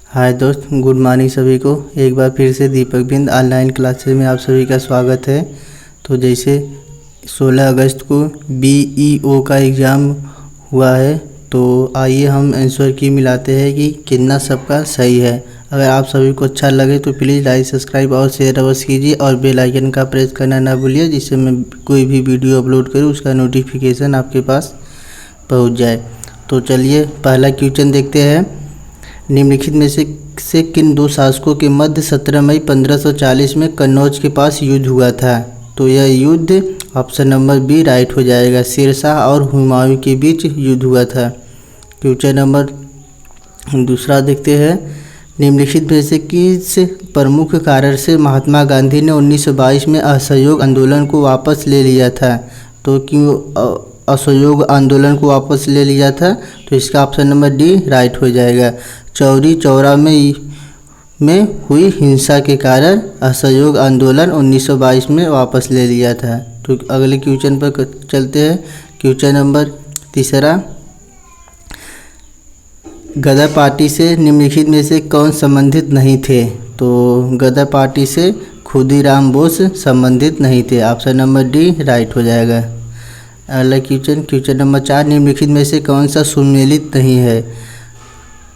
हाय दोस्त, good morning सभी को। एक बार फिर से दीपक बिंद ऑनलाइन क्लासेस में आप सभी का स्वागत है। तो जैसे 16 अगस्त को BEO का एग्ज़ाम हुआ है, तो आइए हम आंसर की मिलाते हैं कि कितना सबका सही है। अगर आप सभी को अच्छा लगे तो प्लीज़ लाइक, सब्सक्राइब और शेयर अवश्य कीजिए और बेल आइकन का प्रेस करना ना भूलिए, जिससे मैं कोई भी वीडियो अपलोड करूँ उसका नोटिफिकेशन आपके पास पहुँच जाए। तो चलिए पहला क्वेश्चन देखते हैं। निम्नलिखित में से किन दो शासकों के मध्य 17 मई 1540 में कन्नौज के पास युद्ध हुआ था? तो यह युद्ध ऑप्शन नंबर बी राइट हो जाएगा। शेरशाह और हुमायूं के बीच युद्ध हुआ था। क्वेश्चन नंबर दूसरा देखते हैं। निम्नलिखित में से किस प्रमुख कारण से महात्मा गांधी ने 1922 में असहयोग आंदोलन को वापस ले लिया था? तो क्यों असहयोग आंदोलन को वापस ले लिया था? तो इसका ऑप्शन नंबर डी राइट हो जाएगा। चौरी चौरा में हुई हिंसा के कारण असहयोग आंदोलन 1922 में वापस ले लिया था। तो अगले क्वेश्चन पर चलते हैं। क्वेश्चन नंबर तीसरा। गदर पार्टी से निम्नलिखित में से कौन संबंधित नहीं थे? तो गदर पार्टी से खुदीराम बोस संबंधित नहीं थे। ऑप्शन नंबर डी राइट हो जाएगा। अगला क्वेश्चन नंबर 4। निम्नलिखित में से कौन सा सुमेलित नहीं है?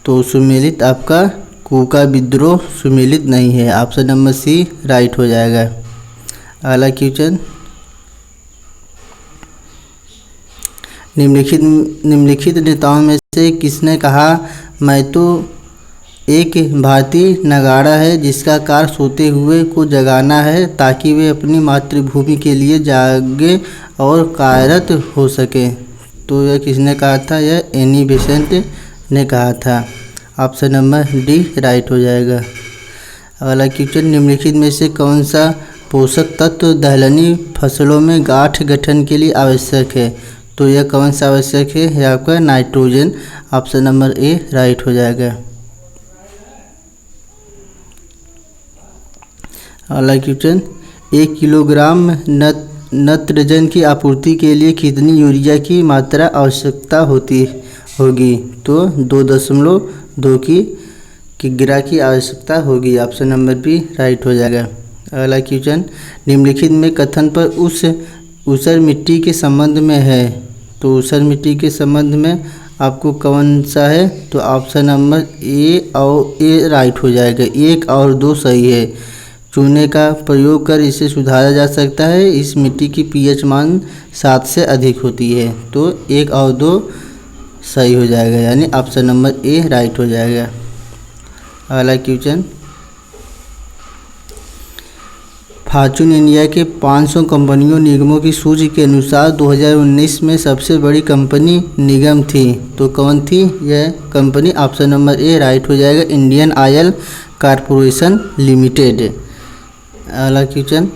तो सुमेलित आपका कूका विद्रोह सुमेलित नहीं है। ऑप्शन नंबर सी राइट हो जाएगा। अगला क्वेश्चन। निम्नलिखित नेताओं में से किसने कहा, मैं तो एक भारतीय नगाड़ा है जिसका कार्य सोते हुए को जगाना है ताकि वे अपनी मातृभूमि के लिए जागे और कार्यरत हो सके? तो यह किसने कहा था? यह एनी बेसेंट ने कहा था। ऑप्शन नंबर डी राइट हो जाएगा। अगला क्वेश्चन। निम्नलिखित में से कौन सा पोषक तत्व दलहनी फसलों में गांठ गठन के लिए आवश्यक है? तो यह कौन सा आवश्यक है? यह आपका nitrogen. Option number A right हो जाएगा। अगला क्वेश्चन। 1 किलोग्राम नत्रजन की आपूर्ति के लिए कितनी यूरिया की मात्रा आवश्यकता होगी? तो 2.2 किग्रा की आवश्यकता होगी। ऑप्शन नंबर बी राइट हो जाएगा। अगला क्वेश्चन। निम्नलिखित में कथन पर ऊसर मिट्टी के संबंध में है, तो ऊसर मिट्टी के संबंध में आपको कौन सा है? तो ऑप्शन नंबर ए राइट हो जाएगा। 1 और 2 सही है। चूने का प्रयोग कर इसे सुधारा जा सकता है। इस मिट्टी की pH मान 7 से अधिक होती है। तो 1 और 2 सही हो जाएगा, यानी ऑप्शन नंबर ए राइट हो जाएगा। अगला क्वेश्चन। फॉर्च्यून इंडिया के 500 कंपनियों निगमों की सूची के अनुसार 2019 में सबसे बड़ी कंपनी निगम थी, तो कौन थी यह company? Option number A right हो जाएगा। Indian oil corporation limited. अगला क्वेश्चन।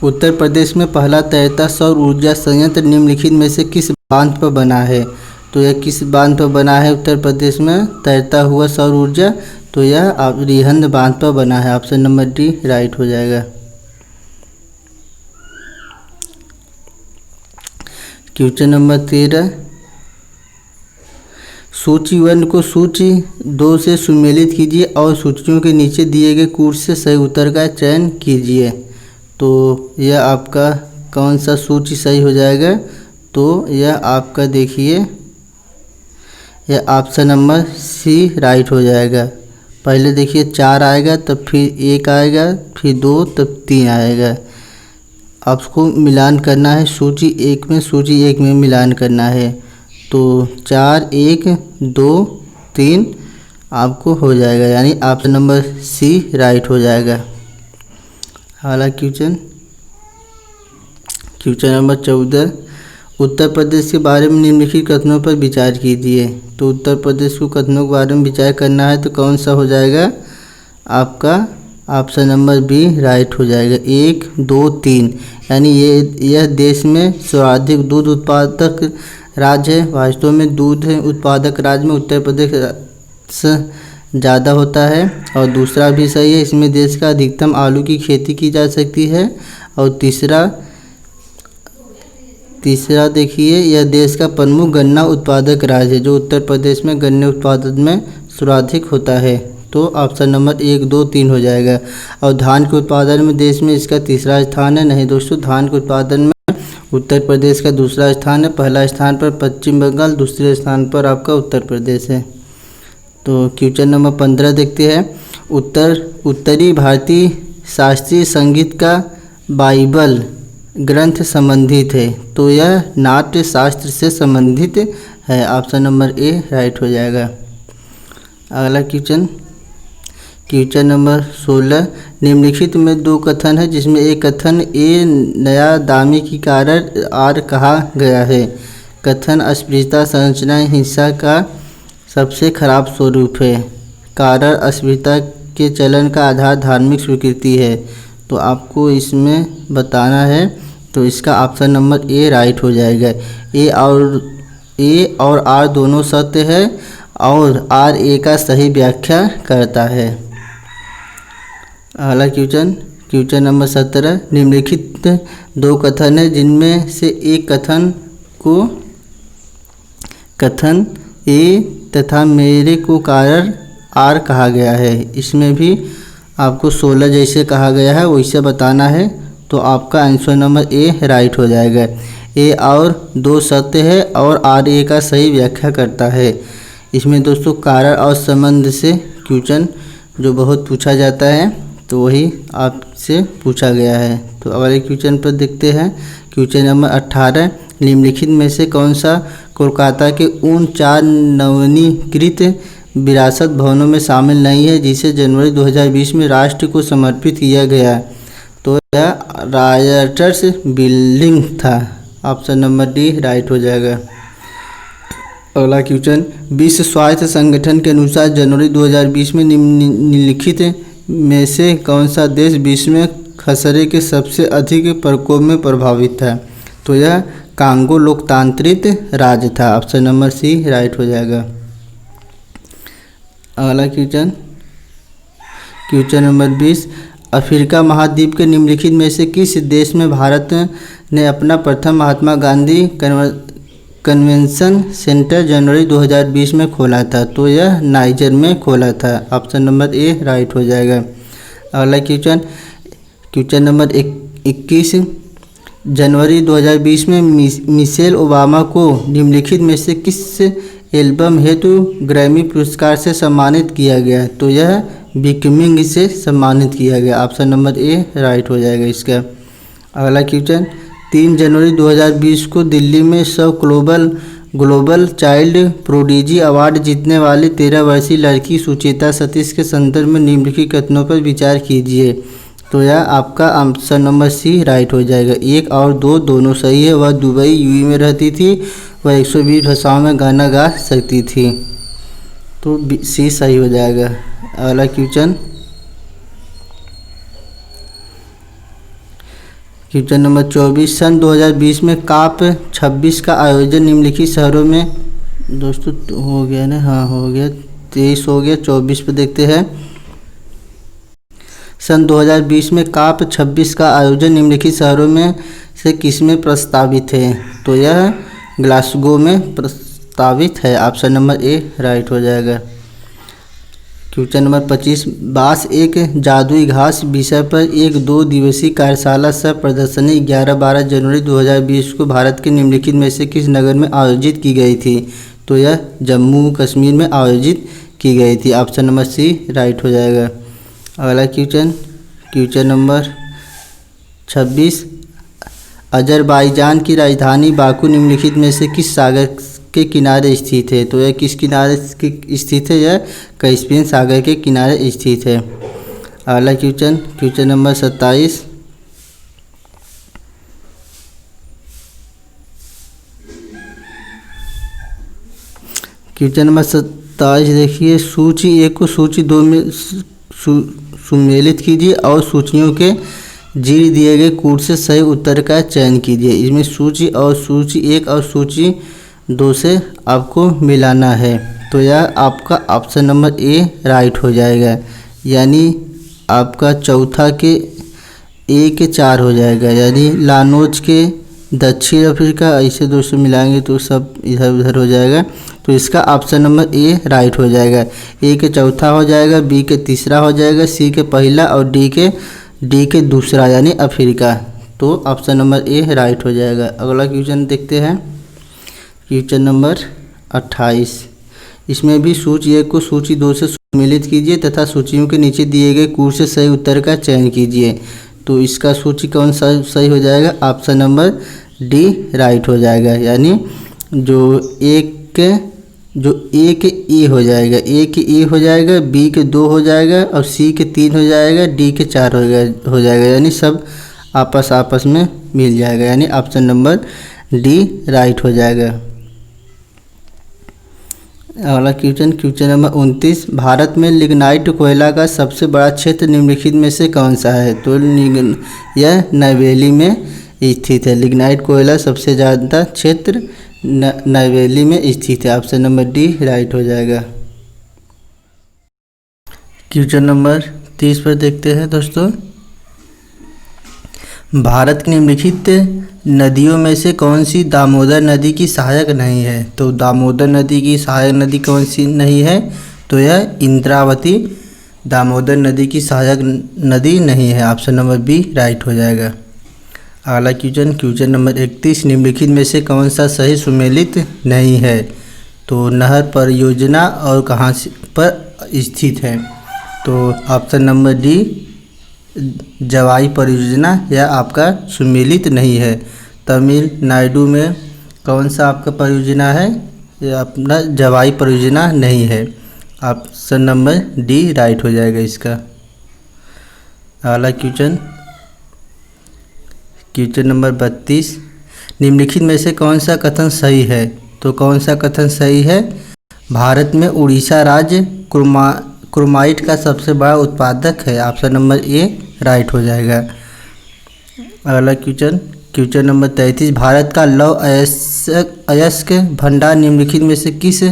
उत्तर प्रदेश में पहला तैरता सौर ऊर्जा संयंत्र निम्नलिखित में से किस बांध पर बना है? तो यह किस बांध पर बना है उत्तर प्रदेश में तैरता हुआ सौर ऊर्जा? तो यह रिहंद बांध पर बना है। ऑप्शन नंबर डी राइट हो जाएगा। Question number 13। सूची 1 को सूची 2 से सुमेलित कीजिए और सूचियों के नीचे दिए गए कोड से सही उत्तर का चयन कीजिए। तो यह आपका कौन सा सूची सही हो जाएगा? तो यह आपका देखिए, यह ऑप्शन नंबर सी राइट हो जाएगा। पहले देखिए 4 आएगा, तब फिर 1 आएगा, फिर 2, तब 3 आएगा। आपको मिलान करना है सूची 1 में मिलान करना है। तो 4, 1, 2, 3 आपको हो जाएगा, यानी ऑप्शन नंबर सी राइट हो जाएगा। अगला क्वेश्चन नंबर 14। उत्तर प्रदेश के बारे में निम्नलिखित कथनों पर विचार कीजिए। तो उत्तर प्रदेश को कथनों के बारे में विचार करना है, तो कौन सा हो जाएगा? आपका ऑप्शन नंबर बी राइट हो जाएगा। 1, 2, 3, यानी यह देश में सर्वाधिक दूध उत्पादक राज्य है। वास्तव में दूध उत्पादक राज्य में उत्तर प्रदेश ज़्यादा होता है। और दूसरा भी सही है, इसमें देश का अधिकतम आलू की खेती की जा सकती है। और तीसरा देखिए, यह देश का प्रमुख गन्ना उत्पादक राज्य है, जो उत्तर प्रदेश में गन्ने उत्पादन में सर्वाधिक होता है। तो ऑप्शन नंबर 1, 2, 3 हो जाएगा। और धान के उत्पादन में देश में इसका तीसरा स्थान है। नहीं दोस्तों, धान के उत्पादन में उत्तर प्रदेश का दूसरा स्थान है। पहला स्थान पर पश्चिम बंगाल, दूसरे स्थान पर आपका उत्तर प्रदेश है। तो क्वेश्चन नंबर 15 देखते हैं। उत्तरी भारतीय शास्त्रीय संगीत का बाइबल ग्रंथ संबंधित है, तो यह नाट्य शास्त्र से संबंधित है। ऑप्शन नंबर ए राइट हो जाएगा। अगला क्वेश्चन नंबर 16। निम्नलिखित में दो कथन है, जिसमें एक कथन ए नया दामी की कारण आर कहा गया है। कथन अस्पृश्यता संरचना हिंसा का सबसे खराब स्वरूप है। कारण अस्पृश्यता के चलन का आधार धार्मिक स्वीकृति है। तो आपको इसमें बताना है, तो इसका ऑप्शन नंबर ए राइट हो जाएगा। ए और आर दोनों सत्य है और आर ए का सही व्याख्या करता है। अगला क्वेश्चन नंबर 17। निम्नलिखित दो कथन है, जिनमें से एक कथन को कथन ए तथा मेरे को कारण आर कहा गया है। इसमें भी आपको 16 जैसे कहा गया है वैसे बताना है, तो आपका आंसर नंबर ए राइट हो जाएगा। ए और दो सत्य है और आर ए का सही व्याख्या करता है। इसमें दोस्तों कारण और संबंध से क्वेश्चन जो बहुत पूछा जाता है, तो वही आपसे पूछा गया है। तो अगले क्वेश्चन पर देखते हैं। Question number 18। निम्नलिखित में से कौन सा कोलकाता के उन 4 नवीनीकृत विरासत भवनों में शामिल नहीं है, जिसे जनवरी 2020 में राष्ट्र को समर्पित किया गया? तो यह रायटर्स बिल्डिंग था। ऑप्शन नंबर डी राइट हो जाएगा। अगला क्वेश्चन। विश्व स्वास्थ्य संगठन के अनुसार जनवरी 2020 में निम्नलिखित में से कौन सा देश विश्व में खसरे के सबसे अधिक प्रकोप में प्रभावित था? तो यह कांगो लोकतांत्रिक राज्य था। ऑप्शन नंबर सी राइट हो जाएगा। अगला क्वेश्चन नंबर 20। अफ्रीका महाद्वीप के निम्नलिखित में से किस देश में भारत ने अपना प्रथम महात्मा गांधी कन्वेंशन सेंटर जनवरी 2020 में खोला था? तो यह नाइजर में खोला था। ऑप्शन नंबर ए राइट हो जाएगा। अगला क्वेश्चन नंबर 21। जनवरी 2020 में मिशेल ओबामा को निम्नलिखित में से किस एल्बम हेतु ग्रैमी पुरस्कार से सम्मानित किया गया? तो यह बिकमिंग से सम्मानित किया गया। ऑप्शन नंबर ए राइट हो जाएगा इसका। अगला क्वेश्चन। 3 जनवरी 2020 को दिल्ली में ग्लोबल चाइल्ड प्रोडिजी अवार्ड जीतने वाली 13 वर्षीय लड़की सुचेता सतीश के संदर्भ में निम्नलिखित कथनों पर विचार कीजिए। तो यह आपका ऑप्शन नंबर सी राइट हो जाएगा। 1 और 2 दोनों सही है। वह दुबई यूएई में रहती थी। वह 120 भाषाओं में गाना गा सकती थी। तो सी सही हो जाएगा। अगला क्वेश्चन नंबर 24। सन 2020 में COP 26 का आयोजन निम्नलिखित शहरों में दोस्तों हो गया ना? हाँ हो गया। 23 हो गया। 24 पे देखते हैं। सन 2020 में COP 26 का आयोजन निम्नलिखित शहरों में से किसमें प्रस्तावित है? तो यह ग्लासगो में प्रस्तावित है। ऑप्शन नंबर ए राइट हो जाएगा। Question number 25। बांस एक जादुई घास विषय पर एक 2 दिवसीय कार्यशाला सह प्रदर्शनी 11-12 जनवरी 2020 को भारत के निम्नलिखित में से किस नगर में आयोजित की गई थी? तो यह जम्मू कश्मीर में आयोजित की गई थी। ऑप्शन नंबर सी राइट हो जाएगा। अगला क्वेश्चन नंबर 26। अजरबैजान की राजधानी बाकू निम्नलिखित में से किस सागर के किनारे स्थित है? तो यह किस किनारे स्थित है? यह कैस्पियन सागर के किनारे स्थित है। अगला क्वेश्चन नंबर 27। क्वेश्चन नंबर 27 देखिए। सूची 1 को सूची 2 में सुमेलित कीजिए और सूचियों के जीरो दिए गए कूट से सही उत्तर का चयन कीजिए। इसमें सूची 1 और सूची 2 से आपको मिलाना है। तो यह आपका ऑप्शन नंबर ए राइट हो जाएगा, यानी आपका चौथा के ए के 4 हो जाएगा, यानी लानोज के दक्षिण अफ्रीका, ऐसे दोस्तों मिलाएंगे तो सब इधर उधर हो जाएगा। तो इसका ऑप्शन नंबर ए राइट हो जाएगा। ए के चौथा हो जाएगा, बी के तीसरा हो जाएगा, सी के पहला और डी के दूसरा यानी अफ्रीका। तो ऑप्शन नंबर ए राइट हो जाएगा। अगला क्वेश्चन देखते हैं, क्वेश्चन नंबर 28। इसमें भी सूची 1 को सूची 2 से सम्मिलित कीजिए तथा सूचियों के नीचे दिए गए कूट से सही उत्तर का चयन कीजिए। तो इसका सूची कौन सा सही हो जाएगा? ऑप्शन नंबर डी राइट हो जाएगा। यानी जो ए के ए हो जाएगा, ए के ए हो जाएगा, बी के 2 हो जाएगा और सी के 3 हो जाएगा, डी के 4 हो जाएगा। यानी सब आपस में मिल जाएगा, यानी ऑप्शन नंबर डी राइट हो जाएगा। अगला क्वेश्चन नंबर 29। भारत में लिग्नाइट कोयला का सबसे बड़ा क्षेत्र निम्नलिखित में से कौन सा है? तो यह नवेली में स्थित है। लिग्नाइट कोयला सबसे ज़्यादा क्षेत्र नवेली में स्थित है। ऑप्शन नंबर डी राइट हो जाएगा। क्वेश्चन नंबर 30 पर देखते हैं दोस्तों, भारत की निम्नलिखित नदियों में से कौन सी दामोदर नदी की सहायक नहीं है? तो दामोदर नदी की सहायक नदी कौन सी नहीं है? तो यह इंद्रावती दामोदर नदी की सहायक नदी नहीं है। ऑप्शन नंबर बी राइट हो जाएगा। अगला क्वेश्चन नंबर 31। निम्नलिखित में से कौन सा सही सुमेलित नहीं है? तो नहर परियोजना और कहाँ पर स्थित है? तो ऑप्शन नंबर डी जवाई परियोजना यह आपका सुमेलित नहीं है। तमिलनाडु में कौन सा आपका परियोजना है? यह अपना जवाई परियोजना नहीं है। ऑप्शन नंबर डी राइट हो जाएगा इसका। अगला क्वेश्चन नंबर 32। निम्नलिखित में से कौन सा कथन सही है? तो कौन सा कथन सही है? भारत में उड़ीसा राज्य क्रोमाइट का सबसे बड़ा उत्पादक है। ऑप्शन नंबर ए राइट हो जाएगा। अगला क्वेश्चन नंबर 33। भारत का लौह अयस्क भंडार निम्नलिखित में से किस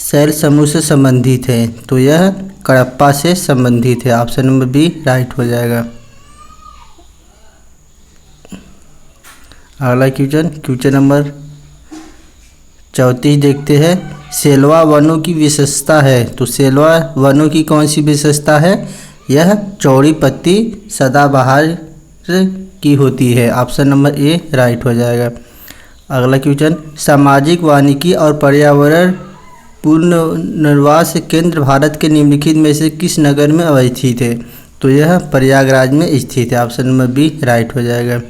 शैल समूह से संबंधित है? तो यह कडप्पा से संबंधित है। ऑप्शन नंबर बी राइट हो जाएगा। अगला क्वेश्चन नंबर 34 देखते हैं, सेल्वा वनों की विशेषता है। तो सेल्वा वनों की कौन सी विशेषता है? यह चौड़ी पत्ती सदाबहार की होती है। ऑप्शन नंबर ए राइट हो जाएगा। अगला क्वेश्चन, सामाजिक वानिकी और पर्यावरण पुनर्वास केंद्र भारत के निम्नलिखित में से किस नगर में अवस्थित है? तो यह प्रयागराज में स्थित है। ऑप्शन नंबर बी राइट हो जाएगा।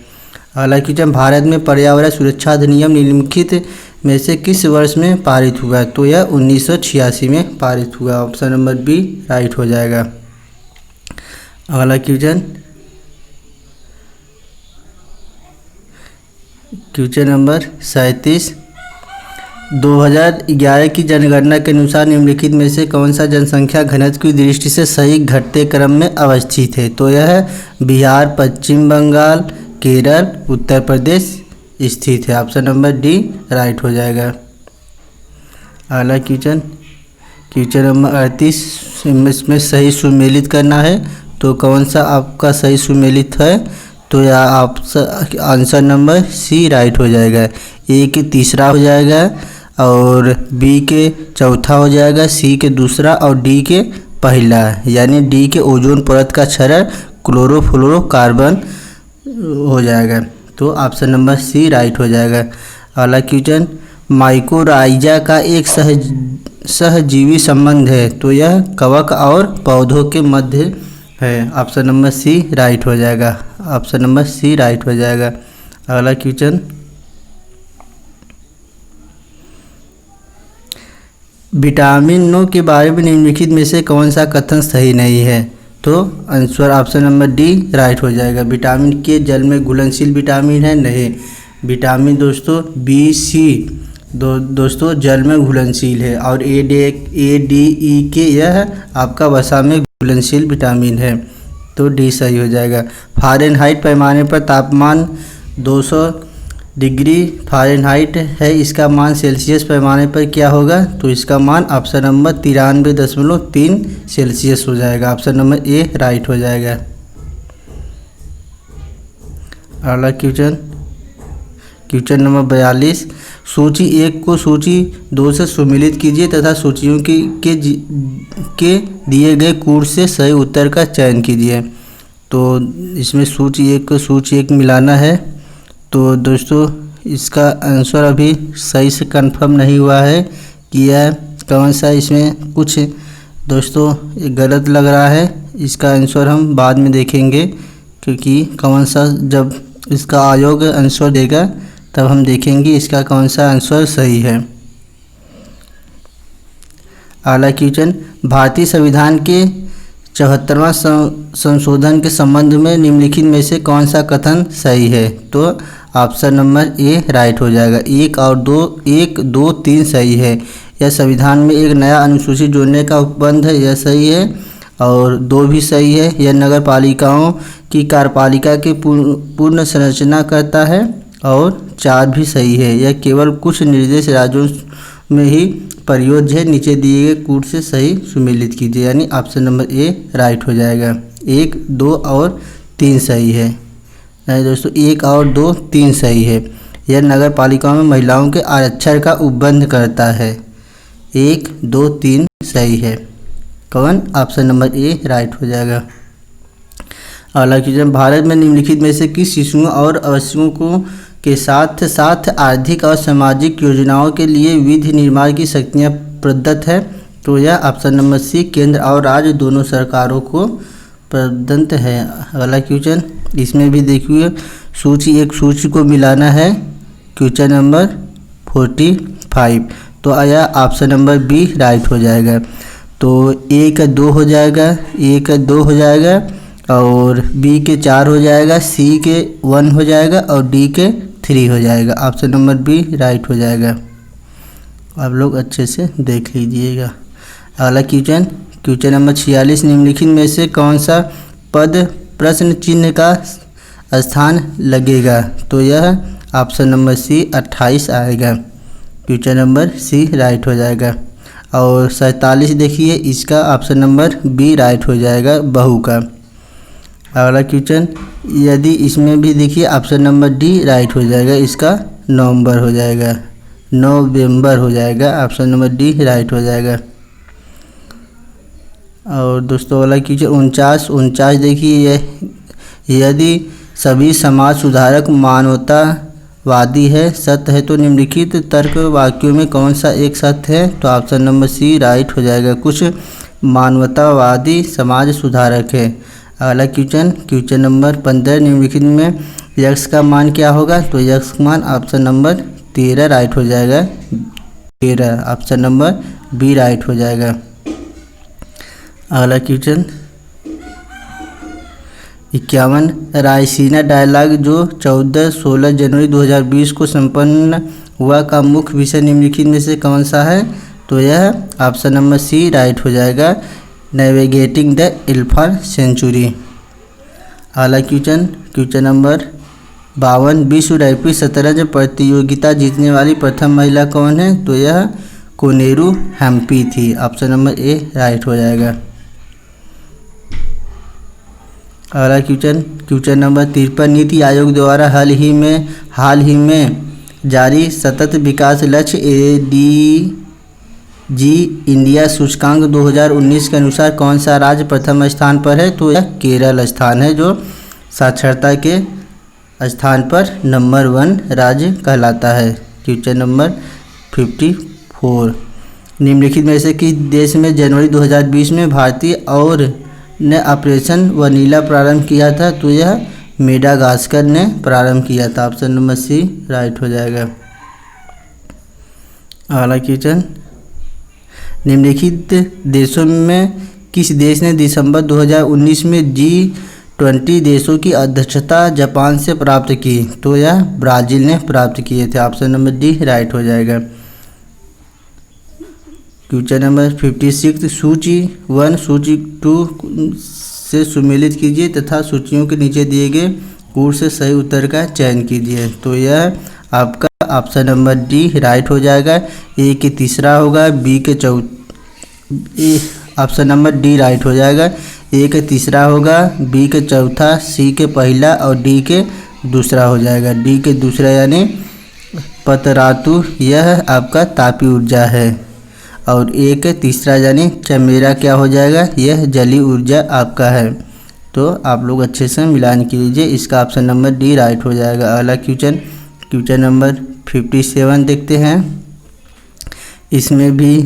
अगला क्वेश्चन, भारत में पर्यावरण सुरक्षा अधिनियम निम्नलिखित में से किस वर्ष में पारित हुआ? तो यह 1986 में पारित हुआ। ऑप्शन नंबर बी राइट हो जाएगा। अगला क्वेश्चन नंबर 37। 2011 की जनगणना के अनुसार निम्नलिखित में से कौन सा जनसंख्या घनत्व की दृष्टि से सही घटते क्रम में अवस्थित है? तो यह बिहार, पश्चिम बंगाल, केरल, उत्तर प्रदेश स्थित है। ऑप्शन नंबर डी राइट हो जाएगा। अगला क्वेश्चन नंबर 38। इसमें सही सुमेलित करना है। तो कौन सा आपका सही सुमेलित है? तो यह आप आंसर नंबर सी राइट हो जाएगा। ए के तीसरा हो जाएगा और बी के चौथा हो जाएगा, सी के दूसरा और डी के पहला, यानी डी के ओजोन परत का क्षरण क्लोरोफ्लोरोकार्बन हो जाएगा। तो ऑप्शन नंबर सी राइट हो जाएगा। अगला क्वेश्चन, माइकोराइजा का एक सहजीवी संबंध है। तो यह कवक और पौधों के मध्य है। ऑप्शन नंबर सी राइट हो जाएगा। ऑप्शन नंबर सी राइट हो जाएगा। अगला क्वेश्चन, विटामिनों के बारे में निम्नलिखित में से कौन सा कथन सही नहीं है? तो answer option number D right हो जाएगा। विटामिन के जल में घुलनशील विटामिन है? नहीं। विटामिन दोस्तों बी सी दोस्तों जल में घुलनशील है और ए डी ई के यह आपका वसा में घुलनशील विटामिन है। तो डी सही हो जाएगा। फ़ारेनहाइट पैमाने पर तापमान 200 डिग्री फ़ारेनहाइट है, इसका मान सेल्सियस पैमाने पर क्या होगा? तो इसका मान ऑप्शन नंबर 93.3 सेल्सियस हो जाएगा। ऑप्शन नंबर ए राइट हो जाएगा। अगला क्वेश्चन नंबर 42, सूची 1 को सूची 2 से सुमेलित कीजिए तथा सूचियों के दिए गए कूट से सही उत्तर का चयन कीजिए। तो इसमें सूची 1 को सूची 1 मिलाना है। तो दोस्तों इसका आंसर अभी सही से कंफर्म नहीं हुआ है कि यह कौन सा, इसमें कुछ दोस्तों गलत लग रहा है। इसका आंसर हम बाद में देखेंगे, क्योंकि कौन सा जब इसका आयोग आंसर देगा तब हम देखेंगे इसका कौन सा आंसर सही है। अगला क्वेश्चन, भारतीय संविधान के 74वां संशोधन के संबंध में निम्नलिखित में से कौन सा कथन सही है? तो ऑप्शन नंबर ए राइट हो जाएगा। 1, 2, 3 सही है। यह संविधान में एक नया अनुसूची जोड़ने का उपबंध है, यह सही है। और 2 भी सही है। यह नगर पालिकाओं की कार्यपालिका के पूर्ण संरचना करता है। और 4 भी सही है। यह केवल कुछ निर्देश राज्यों में ही प्रयोज्य है। नीचे दिए गए कूट से सही सुमेलित कीजिए, यानी ऑप्शन नंबर ए राइट हो जाएगा। 1, 2 और 3 सही है। नहीं दोस्तों, 1 और 2, 3 सही है। यह नगर पालिकाओं में महिलाओं के आरक्षण का उपबंध करता है। 1, 2, 3 सही है। कौन? ऑप्शन नंबर ए राइट हो जाएगा। अगला क्वेश्चन, भारत में निम्नलिखित में से किस शिशुओं और आवश्यकों के साथ साथ आर्थिक और सामाजिक योजनाओं के लिए विधि निर्माण की शक्तियाँ प्रदत्त है? तो यह ऑप्शन नंबर सी केंद्र और राज्य दोनों सरकारों को प्रदत्त है। अगला क्वेश्चन, इसमें भी देखिए सूची 1 सूची को मिलाना है। क्वेश्चन नंबर 45, तो यह ऑप्शन नंबर बी राइट हो जाएगा। तो ए का 2 हो जाएगा, ए का 2 हो जाएगा और बी के 4 हो जाएगा, सी के 1 हो जाएगा और डी के 3 हो जाएगा। ऑप्शन नंबर बी राइट हो जाएगा। आप लोग अच्छे से देख लीजिएगा। अगला क्वेश्चन, क्वेश्चन नंबर 46, निम्नलिखित में से कौन सा पद प्रश्न चिन्ह का स्थान लगेगा? तो यह ऑप्शन नंबर सी 28 आएगा। क्वेश्चन नंबर सी राइट हो जाएगा। और 47 देखिए, इसका ऑप्शन नंबर बी राइट हो जाएगा, बहू का। अगला क्वेश्चन, यदि इसमें भी देखिए ऑप्शन नंबर डी राइट हो जाएगा, इसका नवंबर हो जाएगा, नवंबर हो जाएगा। ऑप्शन नंबर डी राइट हो जाएगा। और दोस्तों अगला क्वेश्चन 49 देखिए, यदि सभी समाज सुधारक मानवतावादी है, सत्य है, तो निम्नलिखित तर्क वाक्यों में कौन सा एक सत्य है? तो ऑप्शन नंबर सी राइट हो जाएगा। कुछ मानवतावादी समाज सुधारक है। अगला क्वेश्चन नंबर 15, निम्नलिखित में यक्स का मान क्या होगा? तो यक्स का मान ऑप्शन नंबर 13 राइट हो जाएगा। 13 ऑप्शन नंबर बी राइट हो जाएगा। अगला क्वेश्चन 51, रायसीना डायलॉग जो 14-16 जनवरी 2020 को संपन्न हुआ का मुख्य विषय निम्नलिखित में से कौन सा है? तो यह ऑप्शन नंबर सी राइट हो जाएगा, नेविगेटिंग द एल्फा सेंचुरी। अगला क्वेश्चन नंबर 52, विश्व रैपिड शतरंज प्रतियोगिता जीतने वाली प्रथम महिला कौन है? तो यह कोनेरू हम्पी थी। ऑप्शन नंबर ए राइट हो जाएगा। अगला क्वेश्चन नंबर 53, नीति आयोग द्वारा हाल ही में जारी सतत विकास लक्ष्य एडीजी इंडिया सूचकांक 2019 के अनुसार कौन सा राज्य प्रथम स्थान पर है? तो यह केरल स्थान है, जो साक्षरता के स्थान पर नंबर 1 राज्य कहलाता है। क्वेश्चन नंबर 54, निम्नलिखित में से किस देश में जनवरी 2020 में भारतीय और ने ऑपरेशन वनीला प्रारंभ किया था? तो यह मेडागास्कर ने प्रारंभ किया था। ऑप्शन नंबर सी राइट हो जाएगा। अगला क्वेश्चन, निम्नलिखित देशों में किस देश ने दिसंबर 2019 में G20 देशों की अध्यक्षता जापान से प्राप्त की? तो यह ब्राज़ील ने प्राप्त किए थे। ऑप्शन नंबर डी राइट हो जाएगा। क्वेश्चन नंबर 56, सूची 1 सूची 2 से सुमेलित कीजिए तथा सूचियों के नीचे दिए गए कूट से सही उत्तर का चयन कीजिए। तो यह आपका ऑप्शन नंबर डी राइट हो जाएगा। ए के तीसरा होगा, बी के ऑप्शन नंबर डी राइट हो जाएगा। ए के तीसरा होगा, बी के चौथा, सी के पहला और डी के दूसरा हो जाएगा। डी के दूसरा यानी पतरातु यह आपका तापीय ऊर्जा है। और एक तीसरा यानी चमेरा क्या हो जाएगा, यह जलीय ऊर्जा आपका है। तो आप लोग अच्छे से मिलान कीजिए, इसका ऑप्शन नंबर डी राइट हो जाएगा। अगला क्वेश्चन नंबर 57 देखते हैं। इसमें भी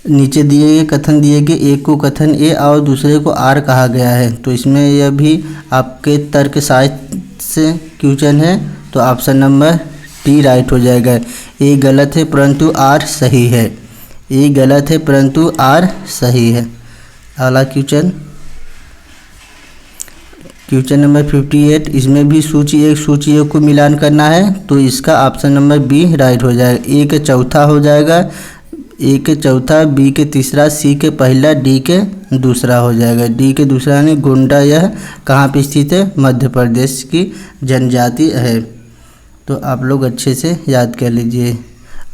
नीचे दिए गए कथन दिए गए, एक को कथन ए और दूसरे को आर कहा गया है। तो इसमें यह भी आपके तर्क साहित्य से क्वेश्चन है, तो ऑप्शन नंबर डी राइट हो जाएगा। ए गलत है परंतु आर सही है। ए गलत है परंतु आर सही है। अगला क्वेश्चन नंबर 58, इसमें भी सूची एक को मिलान करना है, तो इसका ऑप्शन नंबर बी राइट हो जाएगा। ए के चौथा हो जाएगा, ए के चौथा, बी के तीसरा, सी के पहला, डी के दूसरा हो जाएगा। डी के दूसरा यानी गोंडा, यह कहाँ पे स्थित है, मध्य प्रदेश की जनजाति है। तो आप लोग अच्छे से याद कर लीजिए।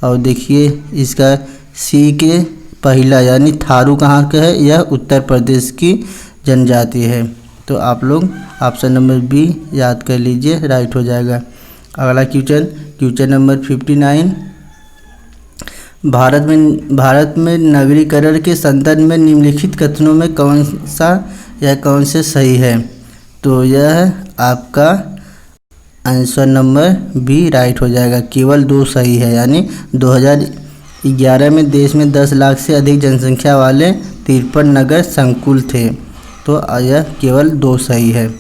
और देखिए इसका सी के पहला यानी थारू कहाँ का है, यह उत्तर प्रदेश की जनजाति है। तो आप लोग ऑप्शन नंबर बी याद कर लीजिए, राइट हो जाएगा। अगला क्वेश्चन नंबर 59, भारत में नगरीकरण के संदर्भ में निम्नलिखित कथनों में कौन से सही है। तो यह आपका आंसर नंबर बी राइट हो जाएगा। केवल 2 सही है, यानी 2011 में देश में 10 लाख से अधिक जनसंख्या वाले 53 नगर संकुल थे। तो यह केवल 2 सही है,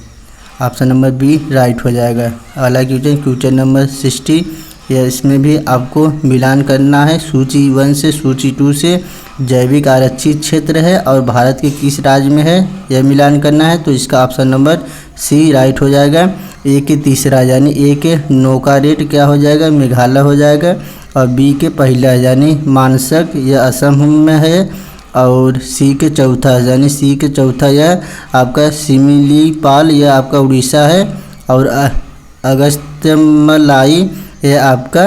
ऑप्शन नंबर बी राइट हो जाएगा। अगला क्वेश्चन नंबर 60, यह इसमें भी आपको मिलान करना है सूची 1 से सूची 2 से। जैविक आरक्षित क्षेत्र है और भारत के किस राज्य में है, यह मिलान करना है। तो इसका ऑप्शन नंबर सी राइट हो जाएगा। ए के तीसरा यानी ए के नौका रेट क्या हो जाएगा, मेघालय हो जाएगा। और बी के पहला यानी मानसक, यह असम में है। और सी के चौथा यानी सी के चौथा यह आपका सिमिलीपाल, यह आपका उड़ीसा है। और अगस्त्यमलाई यह आपका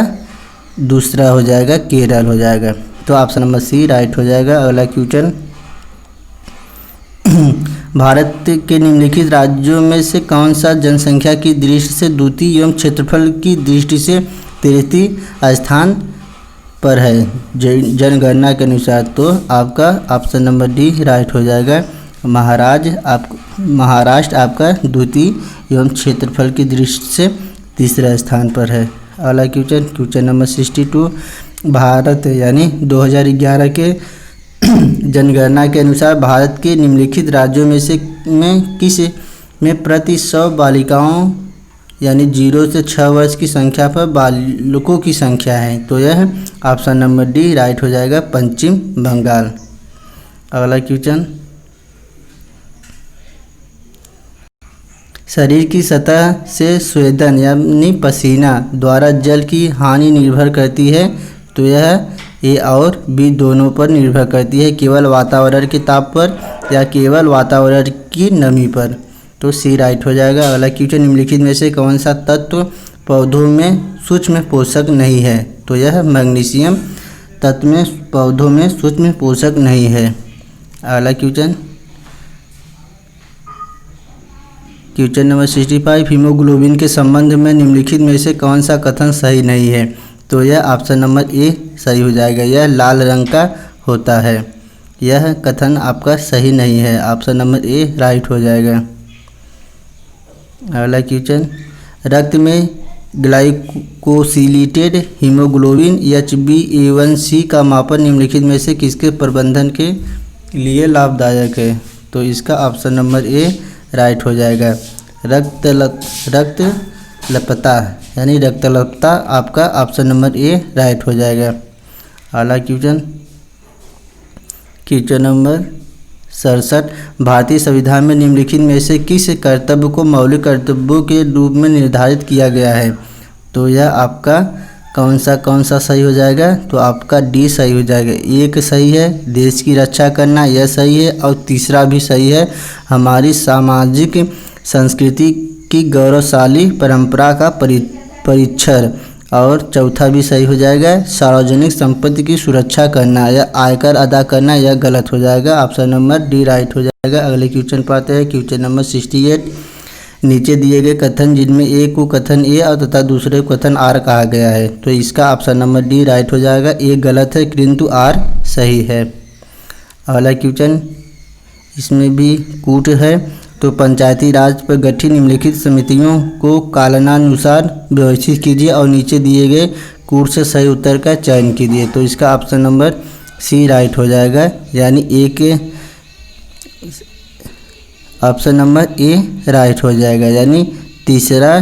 दूसरा हो जाएगा, केरल हो जाएगा। तो ऑप्शन नंबर सी राइट हो जाएगा। अगला क्वेश्चन, भारत के निम्नलिखित राज्यों में से कौन सा जनसंख्या की दृष्टि से द्वितीय एवं क्षेत्रफल की दृष्टि से तृतीय स्थान पर है जनगणना के अनुसार। तो आपका ऑप्शन नंबर डी राइट हो जाएगा। महाराष्ट्र आपका द्वितीय एवं क्षेत्रफल की दृष्टि से तीसरा स्थान पर है। अगला क्वेश्चन नंबर 62, भारत यानी 2011 के जनगणना के अनुसार भारत के निम्नलिखित राज्यों में से किस में प्रति 100 बालिकाओं यानी 0 से 6 वर्ष की संख्या पर बालकों की संख्या है। तो यह ऑप्शन नंबर डी राइट हो जाएगा, पश्चिम बंगाल। अगला क्वेश्चन, शरीर की सतह से स्वेदन यानी पसीना द्वारा जल की हानि निर्भर करती है। तो यह ए और बी दोनों पर निर्भर करती है, केवल वातावरण के ताप पर या केवल वातावरण की नमी पर। तो सी राइट हो जाएगा। अगला क्वेश्चन, निम्नलिखित में से कौन सा तत्व पौधों में सूक्ष्म पोषक नहीं है। तो यह मैग्नीशियम तत्व में पौधों में सूक्ष्म पोषक नहीं है। अगला क्वेश्चन नंबर 65, हीमोग्लोबिन के संबंध में निम्नलिखित में से कौन सा कथन सही नहीं है। तो यह ऑप्शन नंबर ए सही हो जाएगा, यह लाल रंग का होता है। यह कथन आपका सही नहीं है, ऑप्शन नंबर ए राइट हो जाएगा। अगला क्वेश्चन, रक्त में ग्लाइकोसिलेटेड हीमोग्लोबिन HbA1c का मापन निम्नलिखित में से किसके प्रबंधन के लिए लाभदायक है। तो इसका ऑप्शन नंबर ए राइट हो जाएगा। रक्तलपता यानी रक्तलपता आपका ऑप्शन नंबर ए राइट हो जाएगा। अगला क्वेश्चन नंबर 67, भारतीय संविधान में निम्नलिखित में से किस कर्तव्य को मौलिक कर्तव्यों के रूप में निर्धारित किया गया है। तो यह आपका कौन सा सही हो जाएगा। तो आपका डी सही हो जाएगा। एक सही है, देश की रक्षा करना, यह सही है। और तीसरा भी सही है, हमारी सामाजिक संस्कृति की गौरवशाली परंपरा का परिक्षण। और चौथा भी सही हो जाएगा, सार्वजनिक संपत्ति की सुरक्षा करना या आयकर अदा करना, यह गलत हो जाएगा। ऑप्शन नंबर डी राइट हो जाएगा। अगले क्वेश्चन पर आते हैं, क्वेश्चन नंबर 68, नीचे दिए गए कथन जिनमें एक को कथन ए और तथा दूसरे को कथन आर कहा गया है, तो इसका ऑप्शन नंबर डी राइट हो जाएगा। ए गलत है किंतु आर सही है। अगला क्वेश्चन इसमें भी कूट है। तो पंचायती राज पर गठित निम्नलिखित समितियों को कालानुसार व्यवस्थित कीजिए और नीचे दिए गए कूट से सही उत्तर का चयन कीजिए, तो इसका ऑप्शन नंबर सी राइट हो जाएगा, यानी ए के ऑप्शन नंबर ए राइट हो जाएगा। यानी तीसरा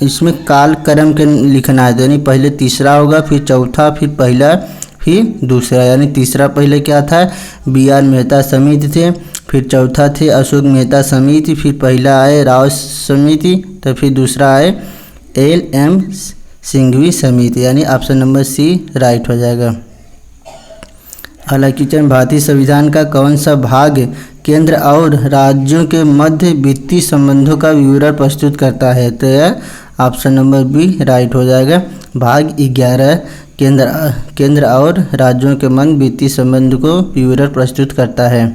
इसमें काल क्रम के लिखना है, यानी पहले तीसरा होगा, फिर चौथा, फिर पहला, फिर दूसरा। यानी तीसरा पहले क्या था, बी आर मेहता समिति थे, फिर चौथा थे अशोक मेहता समिति, फिर पहला आए राव समिति, तो फिर दूसरा आए एल एम सिंघवी समिति, यानी ऑप्शन नंबर सी राइट हो जाएगा। अगला क्वेश्चन भारतीय संविधान का कौन सा भाग केंद्र और राज्यों के मध्य वित्तीय संबंधों का विवरण प्रस्तुत करता है, तो यह ऑप्शन नंबर बी राइट हो जाएगा। भाग 11 केंद्र और राज्यों के मध्य वित्तीय संबंध को विवरण प्रस्तुत करता है।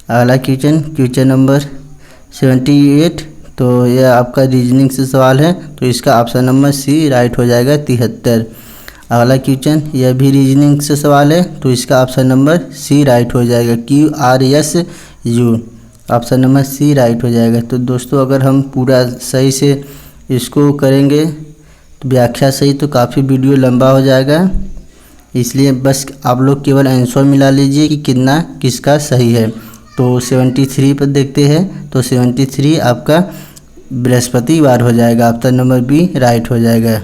अगला क्वेश्चन नंबर 78, तो यह आपका रीजनिंग से सवाल है, तो इसका ऑप्शन नंबर सी राइट हो जाएगा 73। अगला क्वेश्चन यह भी रीजनिंग से सवाल है, तो इसका ऑप्शन नंबर सी राइट हो जाएगा, QRSU, option number C right हो जाएगा। तो दोस्तों अगर हम पूरा सही से इसको करेंगे तो व्याख्या सही, तो काफ़ी वीडियो लंबा हो जाएगा, इसलिए बस आप लोग केवल आंसर मिला लीजिए कि कितना किसका सही है। तो 73 पर देखते हैं, तो 73 आपका बृहस्पतिवार हो जाएगा, ऑप्शन नंबर बी राइट हो जाएगा।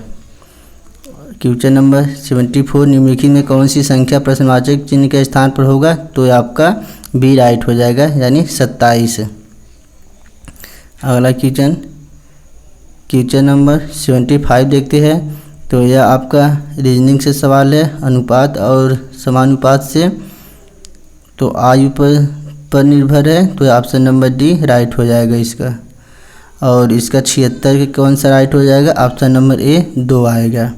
क्वेश्चन नंबर 74 निम्नलिखित में कौन सी संख्या प्रश्नवाचक चिन्ह के स्थान पर होगा, तो आपका बी राइट हो जाएगा, यानी 27। अगला क्वेश्चन नंबर 75 देखते हैं, तो यह आपका रीजनिंग से सवाल है, अनुपात और समानुपात से, तो आयु पर निर्भर है, तो ऑप्शन नंबर डी राइट हो जाएगा इसका। और इसका 76 के कौन सा राइट हो जाएगा, ऑप्शन नंबर ए 2 आएगा।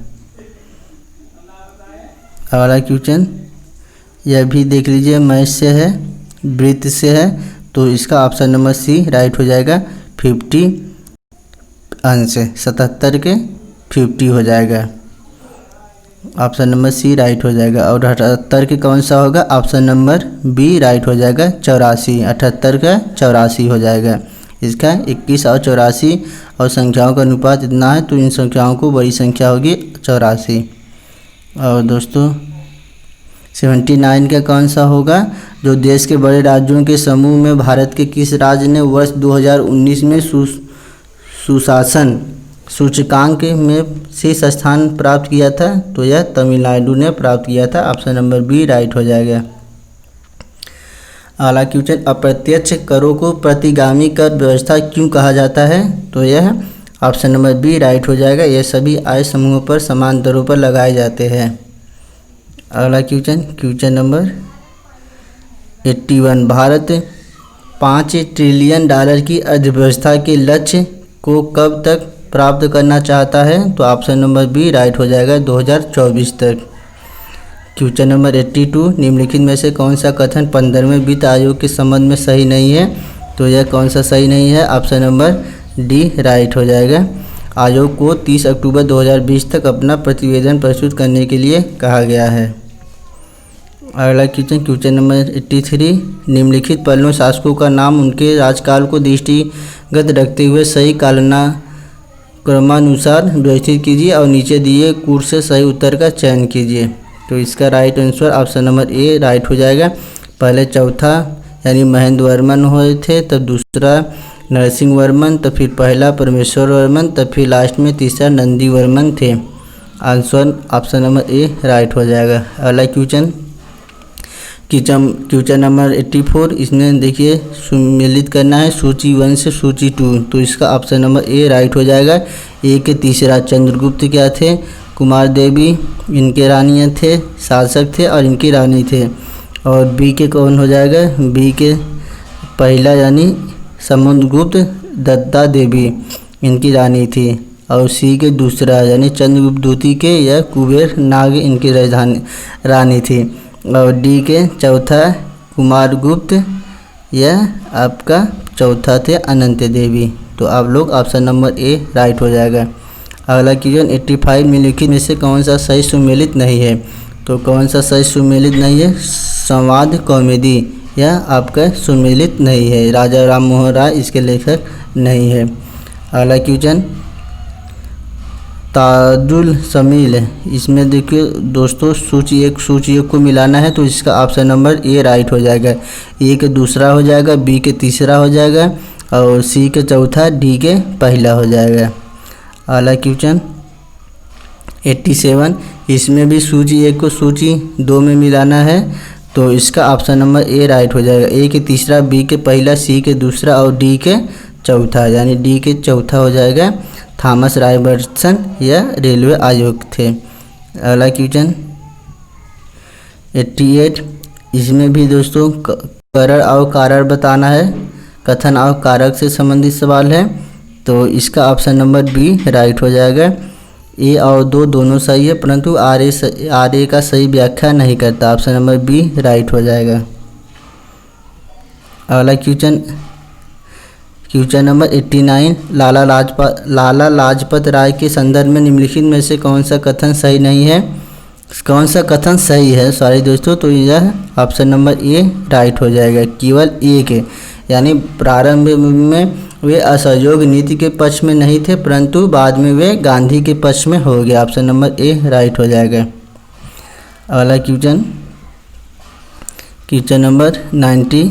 अगला क्वेश्चन यह भी देख लीजिए, मैथ से है, वृत्त से है, तो इसका ऑप्शन नंबर सी राइट हो जाएगा। 50 अंश 77 के 50 हो जाएगा, ऑप्शन नंबर सी राइट हो जाएगा। और 78 के कौन सा होगा, ऑप्शन नंबर बी राइट हो जाएगा, 84, 78 का 84 हो जाएगा। इसका 21 और 84 और संख्याओं का अनुपात इतना है, तो इन संख्याओं को बड़ी संख्या होगी 84। और दोस्तों 79 का कौन सा होगा, जो देश के बड़े राज्यों के समूह में भारत के किस राज्य ने वर्ष 2019 में सुशासन सूचकांक में शीर्ष स्थान प्राप्त किया था, तो यह तमिलनाडु ने प्राप्त किया था, ऑप्शन नंबर बी राइट हो जाएगा। अगला क्वेश्चन अप्रत्यक्ष करों को प्रतिगामी कर व्यवस्था क्यों कहा जाता है, तो यह ऑप्शन नंबर बी राइट हो जाएगा। यह सभी आय समूहों पर समान दरों पर लगाए जाते हैं। अगला क्वेश्चन नंबर 81 भारत $5 ट्रिलियन की अर्थव्यवस्था के लक्ष्य को कब तक प्राप्त करना चाहता है, तो ऑप्शन नंबर बी राइट हो जाएगा 2024 तक। क्वेश्चन नंबर 82 निम्नलिखित में से कौन सा कथन 15वें वित्त आयोग के संबंध में सही नहीं है, तो यह कौन सा सही नहीं है, ऑप्शन नंबर डी राइट हो जाएगा। आयोग को 30 अक्टूबर 2020 तक अपना प्रतिवेदन प्रस्तुत करने के लिए कहा गया है। अगला क्वेश्चन नंबर 83 निम्नलिखित पहले शासकों का नाम उनके राजकाल को दृष्टिगत रखते हुए सही क्रमानुसार व्यवस्थित कीजिए और नीचे दिए कूट से सही उत्तर का चयन कीजिए, तो इसका right answer option number A right हो जाएगा। पहले चौथा यानी महेंद्र वर्मन हुए थे, तब दूसरा नरसिंह वर्मन, तब फिर पहला परमेश्वर वर्मन, तब फिर लास्ट में तीसरा नंदी वर्मन थे। Answer option number A right हो जाएगा। अगला क्वेश्चन नंबर 84 इसमें देखिए सम्मिलित करना है सूची 1 से सूची 2, तो इसका ऑप्शन नंबर ए राइट हो जाएगा। ए के तीसरा चंद्रगुप्त क्या थे, कुमार देवी इनके रानियाँ थे, शासक थे और इनकी रानी थे। और बी के कौन हो जाएगा, बी के पहला यानी समुद्रगुप्त दत्ता देवी इनकी रानी थी। और सी के दूसरा यानी चंद्रगुप्त द्वितीय के या कुबेर नाग इनकी रानी थी। और डी के चौथा कुमारगुप्त, यह आपका चौथा थे अनंत देवी। तो आप लोग ऑप्शन नंबर ए राइट हो जाएगा। अगला क्वेश्चन 85 निम्नलिखित में से कौन सा सही सुमेलित नहीं है। तो कौन सा सही सुमेलित नहीं है, संवाद कॉमेडी यह आपका सुमेलित नहीं है। राजा राम मोहन राय इसके लेखक नहीं है। अगला क्वेश्चन ताजुल शमील है, इसमें देखिए दोस्तों सूची एक को मिलाना है, तो इसका ऑप्शन नंबर ए राइट हो जाएगा। ए के दूसरा हो जाएगा, बी के तीसरा हो जाएगा और सी के चौथा, डी के पहला हो जाएगा। अगला क्वेश्चन 87, इसमें भी सूची एक को सूची दो में मिलाना है, तो इसका ऑप्शन नंबर ए राइट हो जाएगा। ए के तीसरा, बी के पहला, सी के दूसरा और डी के चौथा, यानी डी के चौथा हो जाएगा। थॉमस रॉबर्टसन यह रेलवे आयोग थे। अगला क्वेश्चन 88, इसमें भी दोस्तों करण और कारक बताना है, कथन और कारक से संबंधित सवाल है, तो इसका ऑप्शन नंबर बी राइट हो जाएगा। ए और दो दोनों सही है, परंतु आर ए का सही व्याख्या नहीं करता, ऑप्शन नंबर बी राइट हो जाएगा। अगला क्वेश्चन नंबर 89, लाला लाजपत राय के संदर्भ में निम्नलिखित में से कौन सा कथन सही नहीं है, कौन सा कथन सही है सॉरी दोस्तों, तो यह ऑप्शन नंबर ए राइट हो जाएगा। केवल एक है, यानी प्रारंभ में वे असहयोग नीति के पक्ष में नहीं थे, परंतु बाद में वे गांधी के पक्ष में हो गए, ऑप्शन नंबर ए राइट हो जाएगा। अगला क्वेश्चन नंबर 90,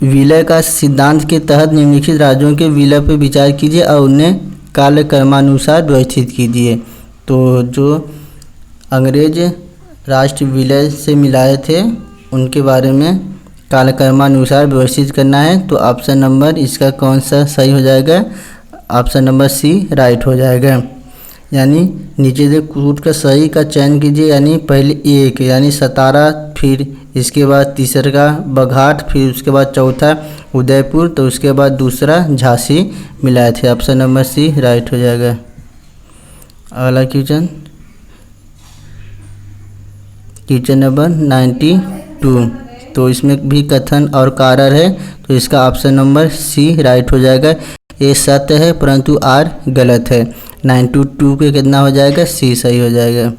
विलय का सिद्धांत के तहत निम्नलिखित राज्यों के विलय पर विचार कीजिए और उन्हें कालक्रमानुसार व्यवस्थित कीजिए। तो जो अंग्रेज राष्ट्र विलय से मिलाए थे उनके बारे में कालक्रमानुसार व्यवस्थित करना है, तो ऑप्शन नंबर इसका कौन सा सही हो जाएगा, ऑप्शन नंबर सी राइट हो जाएगा। यानी नीचे से कूट का सही का चयन कीजिए, यानी पहले एक यानी सतारा, फिर इसके बाद तीसरा बघाट, फिर उसके बाद चौथा उदयपुर, तो उसके बाद दूसरा झांसी मिलाए थे, ऑप्शन नंबर सी राइट हो जाएगा। अगला क्वेश्चन नंबर 92, तो इसमें भी कथन और कारक है, तो इसका ऑप्शन नंबर सी राइट हो जाएगा। ये सत्य है परंतु आर गलत है, 92 के कितना हो जाएगा, सी सही हो जाएगा।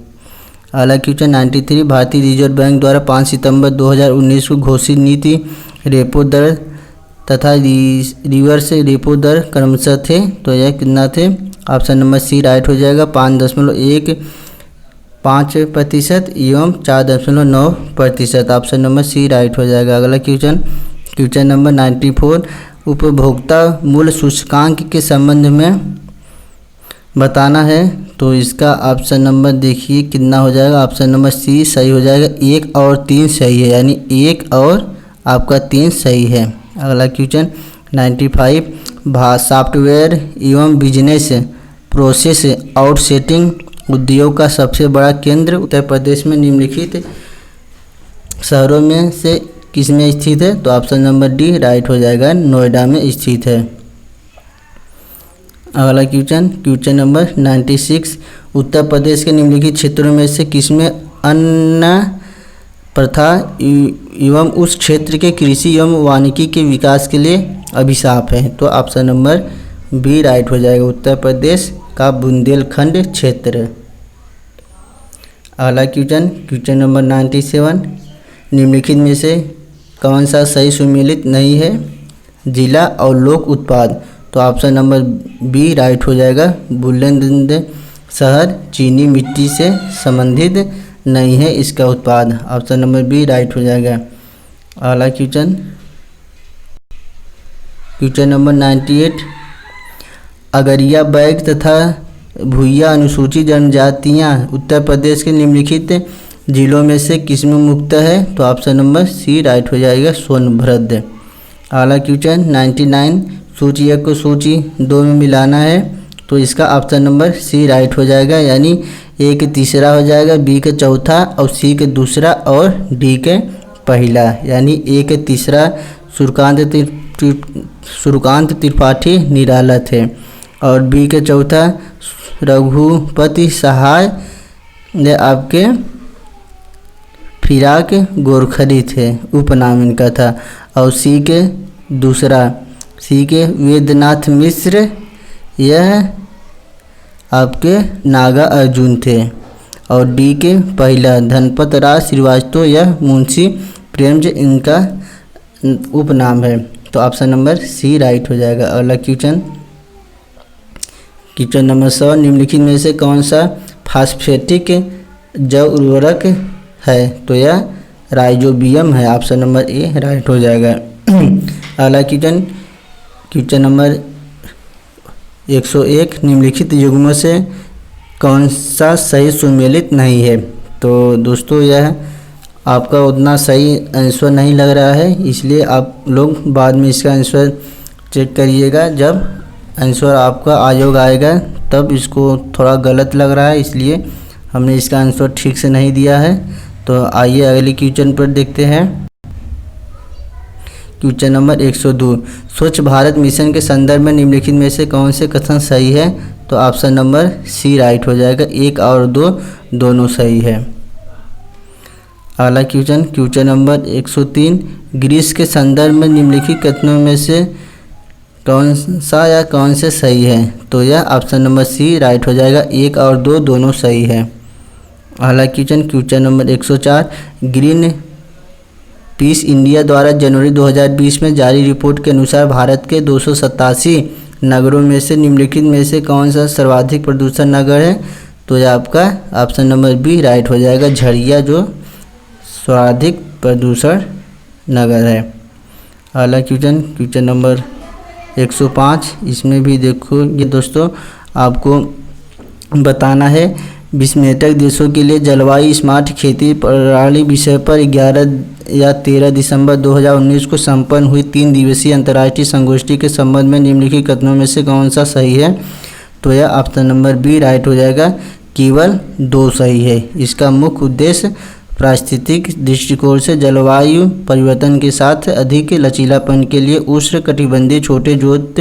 अगला क्वेश्चन 93, भारतीय रिजर्व बैंक द्वारा 5 सितंबर 2019 को घोषित नीति रेपो दर तथा रिवर्स रेपो दर क्रमशः थे, तो यह कितना थे, ऑप्शन नंबर सी राइट हो जाएगा। 5.15% एवं 4.9%, ऑप्शन नंबर सी राइट हो जाएगा। अगला क्वेश्चन नंबर 94, उपभोक्ता मूल्य सूचकांक के संबंध में बताना है, तो इसका ऑप्शन नंबर देखिए कितना हो जाएगा, ऑप्शन नंबर सी सही हो जाएगा। 1 और 3 सही है, यानी 1 और आपका 3 सही है। अगला क्वेश्चन 95, सॉफ्टवेयर एवं बिजनेस प्रोसेस आउटसोर्सिंग उद्योग का सबसे बड़ा केंद्र उत्तर प्रदेश में निम्नलिखित शहरों में से किस में स्थित है, तो ऑप्शन नंबर डी राइट हो जाएगा, नोएडा में स्थित है। अगला क्वेश्चन नंबर 96, उत्तर प्रदेश के निम्नलिखित क्षेत्रों में से किसमें अन्न प्रथा एवं उस क्षेत्र के कृषि एवं वानिकी के विकास के लिए अभिशाप है, तो ऑप्शन नंबर बी राइट हो जाएगा, उत्तर प्रदेश का बुंदेलखंड क्षेत्र। अगला क्वेश्चन नंबर 97, निम्नलिखित में से कौन सा सही सुमेलित नहीं है, जिला और लोक उत्पाद, तो ऑप्शन नंबर बी राइट हो जाएगा। बुलंदशहर चीनी मिट्टी से संबंधित नहीं है इसका उत्पाद, ऑप्शन नंबर बी राइट हो जाएगा। अगला क्वेश्चन नंबर 98, अगरिया बैग तथा भूया अनुसूचित जनजातियाँ उत्तर प्रदेश के निम्नलिखित जिलों में से किसमें मुक्त है, तो ऑप्शन नंबर सी राइट हो जाएगा, सोनभद्र। अगला क्वेश्चन 99, सूची 1 को सूची 2 में मिलाना है, तो इसका ऑप्शन नंबर सी राइट हो जाएगा, यानी ए के तीसरा हो जाएगा, बी के चौथा और सी के दूसरा और डी के पहला, यानी ए के तीसरा सूर्यकांत त्रिपाठी निराला थे और बी के चौथा रघुपति सहाय आपके फिराक गोरखरी थे, उपनाम इनका था। और सी के वेदनाथ मिश्र, यह आपके नागा अर्जुन थे। और डी के पहला धनपत राज श्रीवास्तव, यह मुंशी प्रेमचंद इनका उपनाम है। तो ऑप्शन नंबर सी राइट हो जाएगा। अगला क्वेश्चन नंबर 100, निम्नलिखित में से कौन सा फास्फेटिक जैव उर्वरक है? तो यह राइजोबियम है। ऑप्शन नंबर ए राइट हो जाएगा। अगला क्वेश्चन नंबर 101, निम्नलिखित युग्मों से कौन सा सही सुमेलित नहीं है? तो दोस्तों यह आपका उतना सही आंसर नहीं लग रहा है, इसलिए आप लोग बाद में इसका आंसर चेक करिएगा। जब आंसर आपका आयोग आएगा तब इसको थोड़ा गलत लग रहा है, इसलिए हमने इसका आंसर ठीक से नहीं दिया है। तो आइए अगले क्वेश्चन पर देखते हैं। क्वेश्चन नंबर 102, स्वच्छ भारत मिशन के संदर्भ में निम्नलिखित में से कौन से कथन सही है? तो ऑप्शन नंबर सी राइट हो जाएगा। 1 और 2 दोनों सही है। अगला क्वेश्चन नंबर 103, ग्रीस के संदर्भ में निम्नलिखित कथनों में से कौन सा या कौन से सही है? तो यह ऑप्शन नंबर सी राइट हो जाएगा। 1 और 2 दोनों सही है। अगला question number 104, green peas India द्वारा जनवरी 2020 में जारी रिपोर्ट के अनुसार भारत के 287 नगरों में से निम्नलिखित में से कौन सा सर्वाधिक प्रदूषण नगर है? तो यह आपका ऑप्शन नंबर बी राइट हो जाएगा। झरिया जो सर्वाधिक प्रदूषण नगर है। अगला क्वेश्चन नंबर 105, इसमें भी देखो ये दोस्तों आपको बताना है विस्मेटक देशों के लिए जलवायु स्मार्ट खेती प्रणाली विषय पर 11 या 13 दिसंबर 2019 को संपन्न हुई 3 दिवसीय अंतर्राष्ट्रीय संगोष्ठी के संबंध में निम्नलिखित कथनों में से कौन सा सही है? तो यह ऑप्शन नंबर बी राइट हो जाएगा। केवल 2 सही है। इसका मुख्य उद्देश्य पारिस्थितिक दृष्टिकोण से जलवायु परिवर्तन के साथ अधिक लचीलापन के लिए उष्णकटिबंधीय छोटे जोत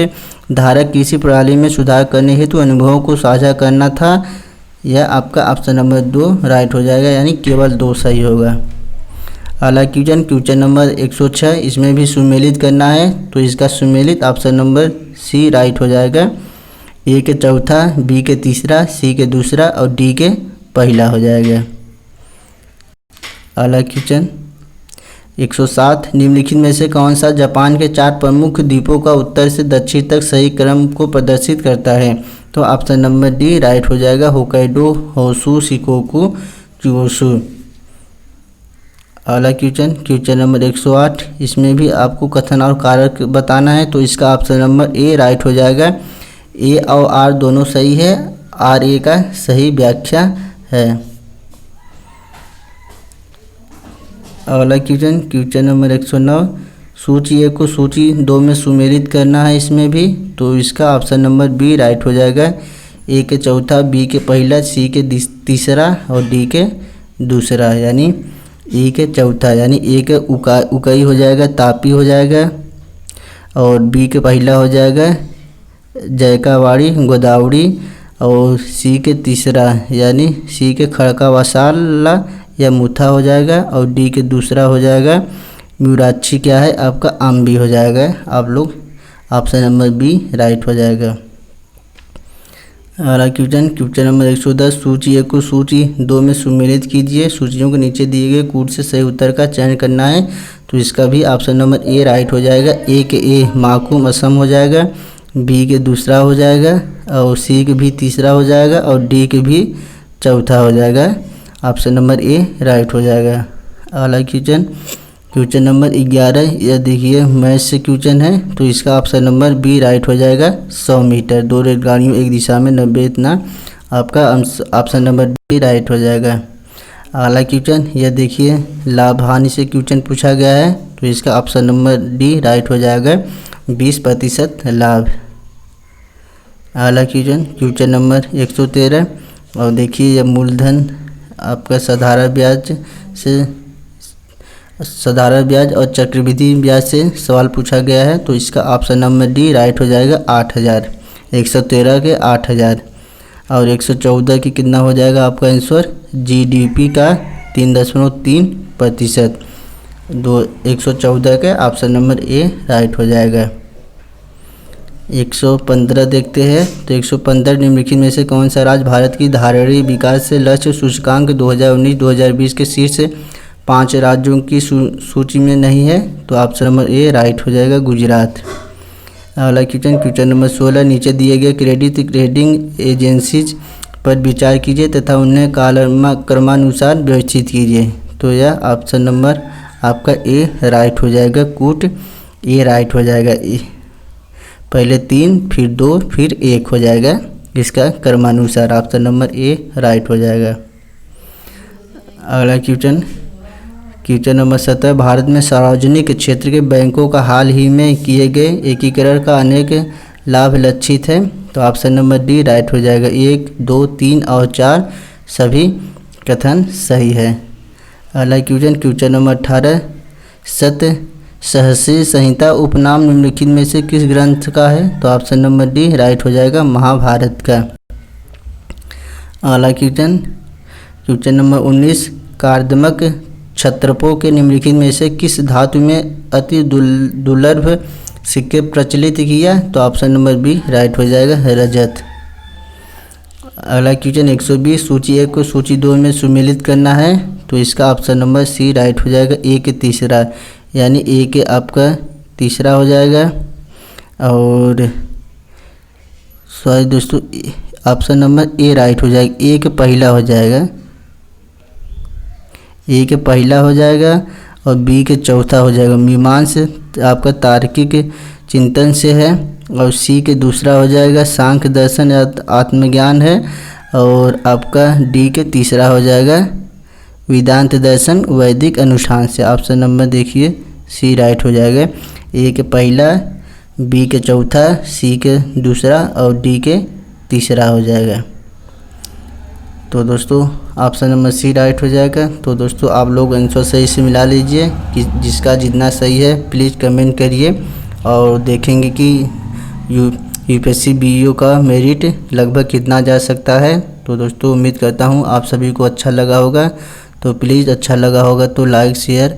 धारक कृषि प्रणाली में सुधार करने हेतु अनुभवों को साझा करना था। यह आपका ऑप्शन नंबर 2 राइट हो जाएगा, यानी केवल 2 सही होगा। अगला क्वेश्चन नंबर 106, इसमें भी सुमेलित करना है, तो इसका सुमेलित ऑप्शन नंबर सी राइट हो जाएगा। ए के चौथा, बी के तीसरा, सी के दूसरा और डी के पहला हो जाएगा। अगला क्वेश्चन 107, निम्नलिखित में से कौन सा जापान के 4 प्रमुख द्वीपों का उत्तर से दक्षिण तक सही क्रम को प्रदर्शित करता है? तो ऑप्शन नंबर डी राइट हो जाएगा। Hokkaido, Honshu, Shikoku, Kyushu. अगला क्वेश्चन नंबर 108, इसमें भी आपको कथन और कारक बताना है, तो इसका ऑप्शन नंबर ए राइट हो जाएगा। ए और आर दोनों सही है। आर ए का सही व्याख्या है। अगला क्वेश्चन नंबर 109, सूची 1 को सूची 2 में सुमेलित करना है इसमें भी, तो इसका ऑप्शन नंबर बी राइट हो जाएगा। ए के चौथा, बी के पहला, सी के तीसरा और डी के दूसरा, यानी ए के चौथा, यानी ए के उकई हो जाएगा, तापी हो जाएगा, और बी के पहला हो जाएगा जयकावाड़ी, गोदावरी, और सी के तीसरा यानी सी के खड़का वसाला या मुथा हो जाएगा, और डी के दूसरा हो जाएगा म्यूराक्षी, क्या है आपका आम्बी हो जाएगा। आप लोग ऑप्शन नंबर बी राइट हो जाएगा। अगला क्वेश्चन नंबर 110, सूची 1 को सूची 2 में सुमेलित कीजिए। सूचियों के नीचे दिए गए कूट से सही उत्तर का चयन करना है, तो इसका भी ऑप्शन नंबर ए राइट हो जाएगा। ए के ए माकूम असम हो जाएगा, बी के दूसरा हो जाएगा, और सी के भी तीसरा हो जाएगा, और डी के भी चौथा हो जाएगा। ऑप्शन नंबर ए राइट हो जाएगा। अगला क्वेश्चन नंबर 11, यह देखिए मैथ से क्वेश्चन है, तो इसका ऑप्शन नंबर बी राइट हो जाएगा। 100 मीटर 2 रेलगाड़ियों एक दिशा में 90 इतना, आपका ऑप्शन नंबर बी राइट हो जाएगा। अगला क्वेश्चन, यह देखिए लाभ हानि से क्वेश्चन पूछा गया है, तो इसका ऑप्शन नंबर डी राइट हो जाएगा। 20% लाभ। अगला क्वेश्चन नंबर 113, और देखिए यह मूलधन आपका साधारण ब्याज और चक्रवृद्धि ब्याज से सवाल पूछा गया है, तो इसका ऑप्शन नंबर डी राइट हो जाएगा। 8000, 113 के 8000, और 114 की कितना हो जाएगा आपका आंसर? जीडीपी का 3.3 प्रतिशत। 114 का ऑप्शन नंबर ए राइट हो जाएगा। 115 देखते हैं। तो 115 निम्नलिखित में से कौन सा राज्य भारत की धारणीय विकास से लक्ष्य सूचकांक 2019-2020 के शीर्ष 5 राज्यों की सूची में नहीं है? तो ऑप्शन नंबर ए राइट हो जाएगा, गुजरात। अगला क्वेश्चन नंबर 16, नीचे दिए गए क्रेडिट रेटिंग एजेंसीज पर विचार कीजिए तथा उन्हें क्रमानुसार व्यवस्थित कीजिए। तो यह ऑप्शन नंबर आपका ए राइट हो जाएगा, कूट ए राइट हो जाएगा। पहले 3 फिर 2 फिर 1 हो जाएगा इसका क्रमानुसार। ऑप्शन नंबर ए राइट हो जाएगा। अगला क्वेश्चन नंबर 17, भारत में सार्वजनिक क्षेत्र के बैंकों का हाल ही में किए गए एकीकरण का अनेक लाभ लक्षित है। तो ऑप्शन नंबर डी राइट हो जाएगा। 1, 2, 3 और 4 सभी कथन सही है। अगला क्वेश्चन नंबर 18, सत्य सहस्री संहिता उपनाम निम्नलिखित में से किस ग्रंथ का है? तो ऑप्शन नंबर डी राइट हो जाएगा, महाभारत का। अगला क्वेश्चन नंबर 19, कार्दमक क्षत्रपों के निम्नलिखित में से किस धातु में अति दुर्लभ सिक्के प्रचलित किया? तो ऑप्शन नंबर बी राइट हो जाएगा, रजत। अगला क्वेश्चन 120, सूची 1 को सूची 2 में सुमेलित करना है। तो इसका ऑप्शन नंबर सी राइट हो जाएगा, ए के तीसरा, यानी ए के आपका तीसरा हो जाएगा। और सॉरी दोस्तों, ऑप्शन नंबर ए राइट हो जाएगा, ए के पहला हो जाएगा, ए के पहला हो जाएगा और बी के चौथा हो जाएगा। मीमांस आपका तार्किक चिंतन से है और सी के दूसरा हो जाएगा, सांख्य दर्शन आत्मज्ञान है। और आपका डी के तीसरा हो जाएगा, वेदांत दर्शन वैदिक अनुष्ठान से। ऑप्शन नंबर देखिए सी राइट हो जाएगा, ए के पहला, बी के चौथा, सी के दूसरा और डी के तीसरा हो जाएगा। तो दोस्तों ऑप्शन नंबर सी राइट हो जाएगा। तो दोस्तों आप लोग आंसर सही से मिला लीजिए, कि जिसका जितना सही है प्लीज़ कमेंट करिए और देखेंगे कि यूपीएससी बीईओ का मेरिट लगभग कितना जा सकता है। तो दोस्तों उम्मीद करता हूँ आप सभी को अच्छा लगा होगा। तो प्लीज़ अच्छा लगा होगा तो लाइक शेयर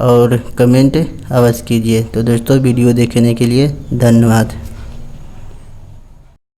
और कमेंट अवश्य कीजिए। तो दोस्तों वीडियो देखने के लिए धन्यवाद।